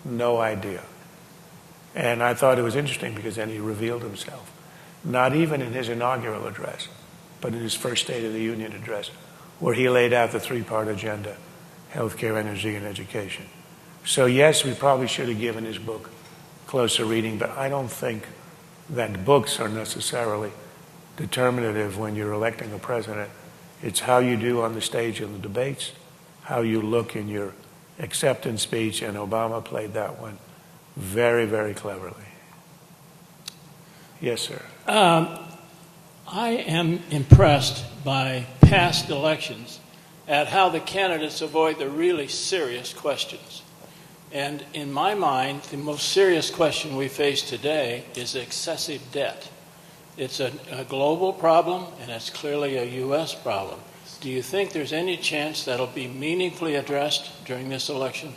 No idea. And I thought it was interesting because then he revealed himself. Not even in his inaugural address, but in his first State of the Union address, where he laid out the three-part agenda: healthcare, energy, and education. So yes, we probably should have given his book closer reading, but I don't think that books are necessarily determinative when you're electing a president. It's how you do on the stage in the debates, how you look in your acceptance speech, and Obama played that one very, very cleverly. Yes, sir. I am impressed by past elections at how the candidates avoid the really serious questions. And in my mind, the most serious question we face today is excessive debt. It's a global problem, and it's clearly a U.S. problem. Do you think there's any chance that'll be meaningfully addressed during this election?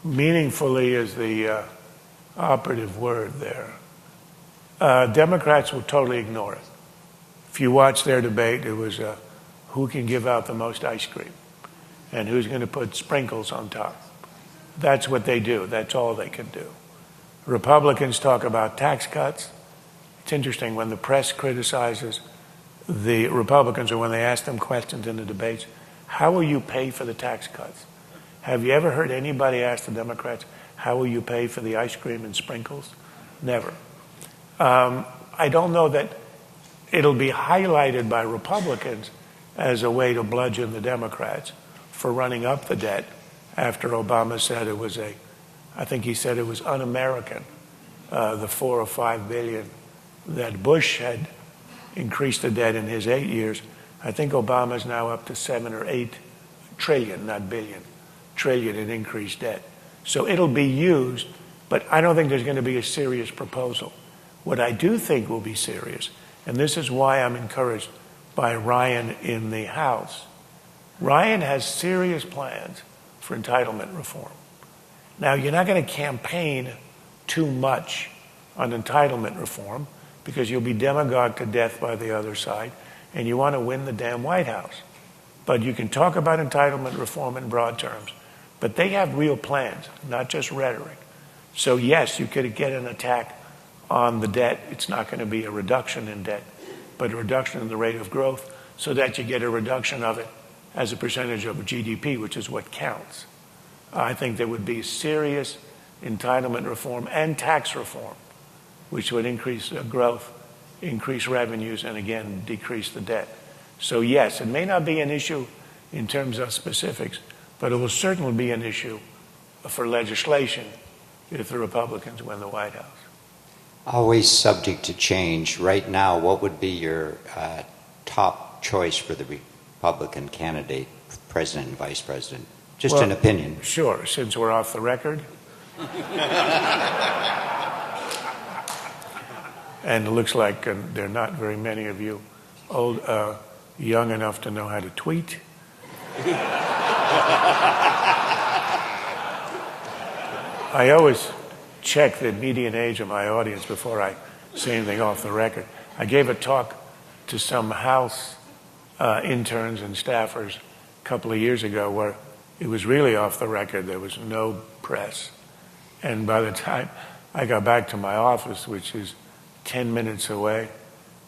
Meaningfully is the operative word there. Democrats will totally ignore it. If you watch their debate, it was who can give out the most ice cream and who's going to put sprinkles on top. That's what they do. That's all they can do. Republicans talk about tax cuts. It's interesting when the press criticizes the Republicans, or when they ask them questions in the debates, how will you pay for the tax cuts? Have you ever heard anybody ask the Democrats, how will you pay for the ice cream and sprinkles? Never. I don't know that it'll be highlighted by Republicans as a way to bludgeon the Democrats for running up the debt after Obama said it was I think he said it was un-American, the 4 or 5 billion that Bush had increased the debt in his 8 years. I think Obama's now up to 7 or 8 trillion, not billion, trillion in increased debt. So it'll be used, but I don't think there's going to be a serious proposal. What I do think will be serious, and this is why I'm encouraged by Ryan in the House. Ryan has serious plans for entitlement reform. Now, you're not going to campaign too much on entitlement reform because you'll be demagogued to death by the other side, and you want to win the damn White House. But you can talk about entitlement reform in broad terms, but they have real plans, not just rhetoric. So yes, you could get an attack on the debt. It's not going to be a reduction in debt, but a reduction in the rate of growth so that you get a reduction of it as a percentage of GDP, which is what counts. I think there would be serious entitlement reform and tax reform, which would increase growth, increase revenues, and again, decrease the debt. So yes, it may not be an issue in terms of specifics, but it will certainly be an issue for legislation if the Republicans win the White House. Always subject to change. Right now, what would be your top choice for the Republican candidate, president and vice president? Just an opinion. Sure, since we're off the record. And it looks like there are not very many of you young enough to know how to tweet. I always check the median age of my audience before I say anything off the record. I gave a talk to some House interns and staffers a couple of years ago where it was really off the record. There was no press. And by the time I got back to my office, which is 10 minutes away,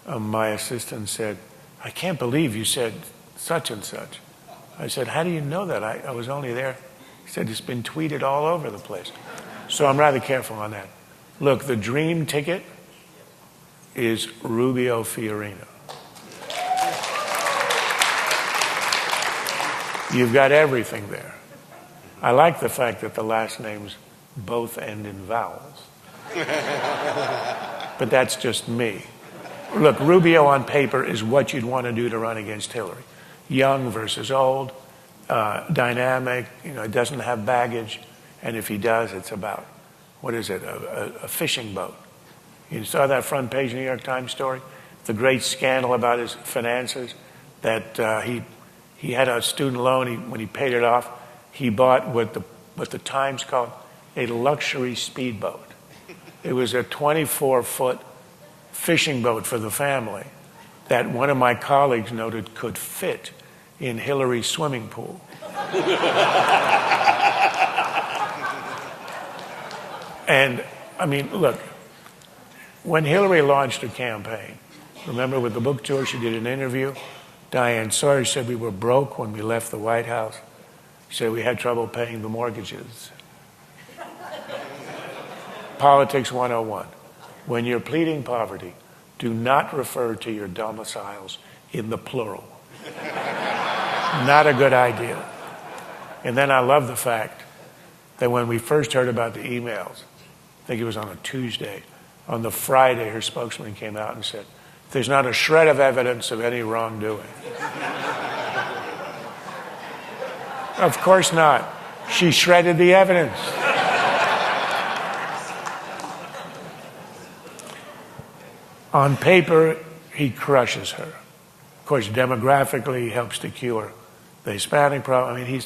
my assistant said, I can't believe you said such and such. I said, how do you know that? I was only there. He said, it's been tweeted all over the place. So I'm rather careful on that. Look, the dream ticket is Rubio Fiorina. You've got everything there. I like the fact that the last names both end in vowels. But that's just me. Look, Rubio on paper is what you'd want to do to run against Hillary. Young versus old, dynamic, doesn't have baggage, and if he does, it's about what is it, a fishing boat. You saw that front page New York Times story? The great scandal about his finances, that he had a student loan. When he paid it off, he bought what the Times called a luxury speedboat. It was a 24-foot fishing boat for the family that one of my colleagues noted could fit in Hillary's swimming pool. And, I mean, look, when Hillary launched her campaign, remember with the book tour, she did an interview. Diane Sawyer said we were broke when we left the White House. She said we had trouble paying the mortgages. Politics 101. When you're pleading poverty, do not refer to your domiciles in the plural. Not a good idea. And then I love the fact that when we first heard about the emails, I think it was on a Tuesday, on the Friday, her spokesman came out and said, there's not a shred of evidence of any wrongdoing. Of course not. She shredded the evidence. On paper, he crushes her. Of course, demographically, he helps to cure the Hispanic problem. I mean,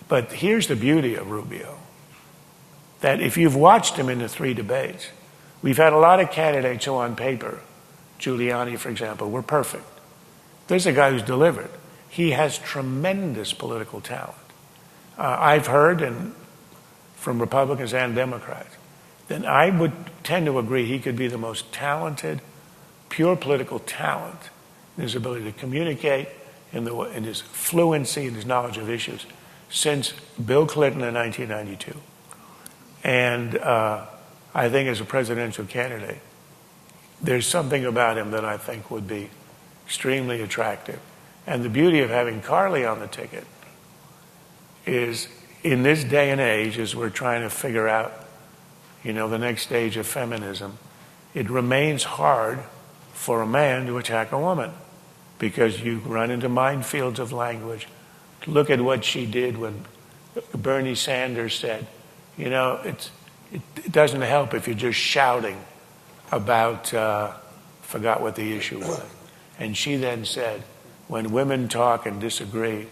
but here's the beauty of Rubio, that if you've watched him in the 3 debates, we've had a lot of candidates who on paper, Giuliani, for example, were perfect. There's a guy who's delivered. He has tremendous political talent. I've heard, and from Republicans and Democrats, then I would tend to agree he could be the most talented, pure political talent in his ability to communicate, in his fluency and his knowledge of issues since Bill Clinton in 1992. And I think as a presidential candidate, there's something about him that I think would be extremely attractive. And the beauty of having Carly on the ticket is, in this day and age, as we're trying to figure out, the next stage of feminism, it remains hard for a man to attack a woman because you run into minefields of language. Look at what she did when Bernie Sanders said, it doesn't help if you're just shouting about, forgot what the issue was. And she then said, when women talk and disagree,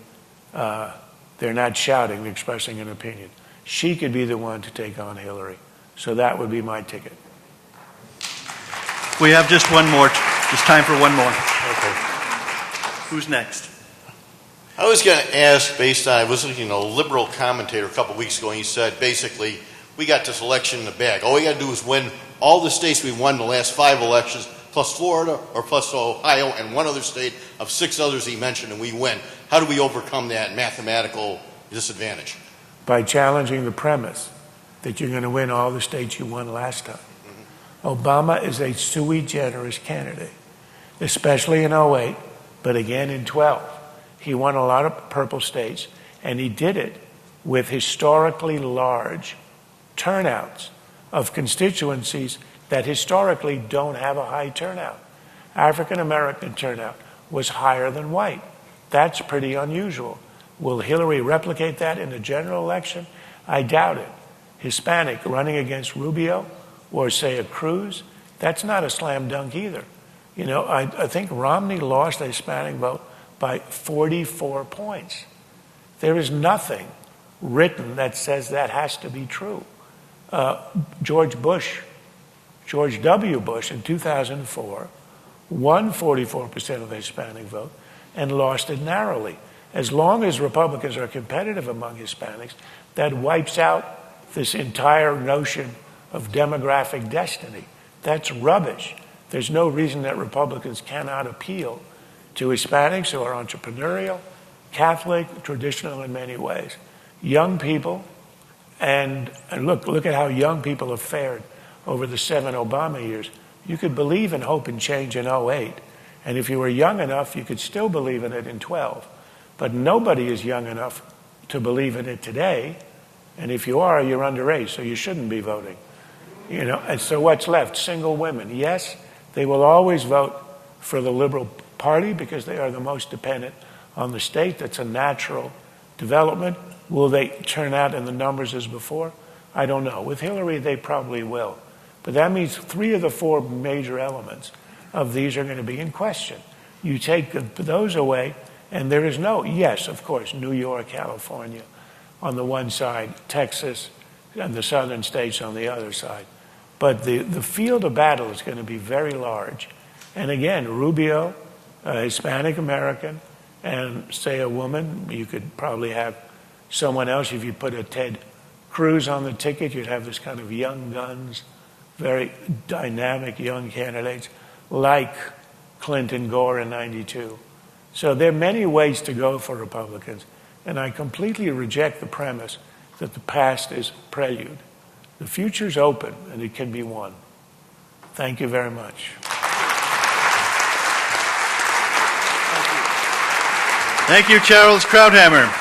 they're not shouting, they're expressing an opinion. She could be the one to take on Hillary. So that would be my ticket. We have just one more. It's time for one more. Okay. Who's next? I was going to ask, I was looking at a liberal commentator a couple weeks ago, and he said, basically, we got this election in the bag. All we got to do is win all the states we won in the last 5 elections, plus Florida or plus Ohio and one other state of 6 others he mentioned, and we win. How do we overcome that mathematical disadvantage? By challenging the premise that you're going to win all the states you won last time. Mm-hmm. Obama is a sui generis candidate, especially in 08, but again in 12. He won a lot of purple states, and he did it with historically large turnouts of constituencies that historically don't have a high turnout. African American turnout was higher than white. That's pretty unusual. Will Hillary replicate that in the general election? I doubt it. Hispanic running against Rubio or, say, a Cruz, that's not a slam dunk either. I think Romney lost the Hispanic vote by 44 points. There is nothing written that says that has to be true. George W. Bush in 2004 won 44% of the Hispanic vote and lost it narrowly. As long as Republicans are competitive among Hispanics, that wipes out this entire notion of demographic destiny. That's rubbish. There's no reason that Republicans cannot appeal to Hispanics who are entrepreneurial, Catholic, traditional in many ways. Young people, and look at how young people have fared over the 7 Obama years. You could believe in hope and change in 08, and if you were young enough, you could still believe in it in 12. But nobody is young enough to believe in it today, and if you are, you're underage, so you shouldn't be voting. And so what's left? Single women. Yes, they will always vote for the Liberal Party because they are the most dependent on the state. That's a natural development. Will they turn out in the numbers as before? I don't know. With Hillary, they probably will. But that means 3 of the 4 major elements of these are going to be in question. You take those away, and there is no, yes, of course, New York, California on the one side, Texas, and the southern states on the other side. But the field of battle is going to be very large. And again, Rubio, a Hispanic American, and say a woman, you could probably have someone else. If you put a Ted Cruz on the ticket, you'd have this kind of young guns, very dynamic young candidates like Clinton, Gore in '92. So there are many ways to go for Republicans, and I completely reject the premise that the past is prelude. The future's open, and it can be won. Thank you very much. Thank you, Charles Krauthammer.